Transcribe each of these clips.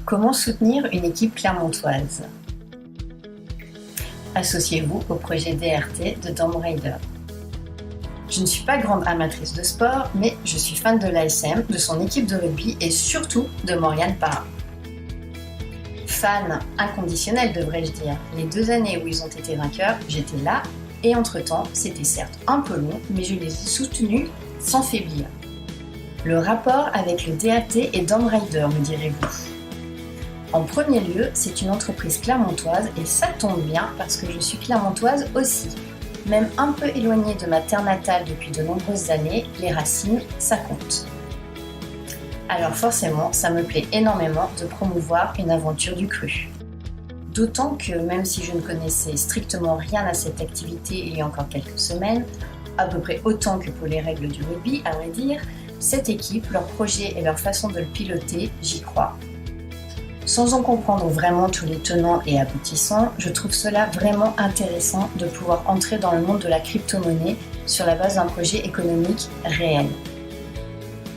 Comment soutenir une équipe clermontoise? Associez-vous au projet DRT de Dom Raider. Je ne suis pas grande amatrice de sport, mais je suis fan de l'ASM, de son équipe de rugby et surtout de Morgan Parra. Fan inconditionnel devrais-je dire. Les 2 années où ils ont été vainqueurs, j'étais là et entre-temps, c'était certes un peu long, mais je les ai soutenus sans faiblir. Le rapport avec le DRT et Dom Raider, me direz-vous? En premier lieu, c'est une entreprise clermontoise et ça tombe bien parce que je suis clermontoise aussi. Même un peu éloignée de ma terre natale depuis de nombreuses années, les racines, ça compte. Alors forcément, ça me plaît énormément de promouvoir une aventure du cru. D'autant que même si je ne connaissais strictement rien à cette activité il y a encore quelques semaines, à peu près autant que pour les règles du rugby, à vrai dire, cette équipe, leur projet et leur façon de le piloter, j'y crois. Sans en comprendre vraiment tous les tenants et aboutissants, je trouve cela vraiment intéressant de pouvoir entrer dans le monde de la crypto-monnaie sur la base d'un projet économique réel.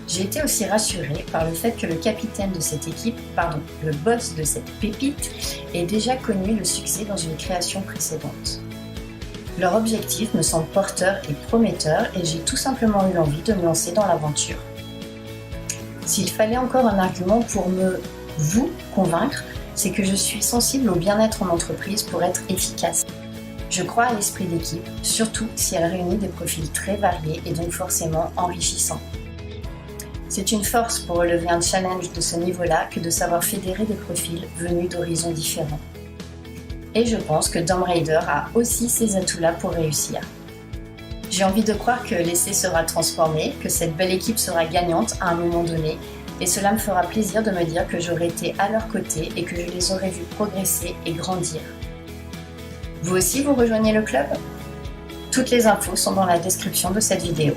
J'ai été aussi rassurée par le fait que le capitaine de cette équipe, le boss de cette pépite, ait déjà connu le succès dans une création précédente. Leur objectif me semble porteur et prometteur et j'ai tout simplement eu l'envie de me lancer dans l'aventure. S'il fallait encore un argument pour vous convaincre, c'est que je suis sensible au bien-être en entreprise pour être efficace. Je crois à l'esprit d'équipe, surtout si elle réunit des profils très variés et donc forcément enrichissants. C'est une force pour relever un challenge de ce niveau-là que de savoir fédérer des profils venus d'horizons différents. Et je pense que Dom Raider a aussi ces atouts-là pour réussir. J'ai envie de croire que l'essai sera transformé, que cette belle équipe sera gagnante à un moment donné, et cela me fera plaisir de me dire que j'aurai été à leur côté et que je les aurai vus progresser et grandir. Vous aussi, vous rejoignez le club? Toutes les infos sont dans la description de cette vidéo.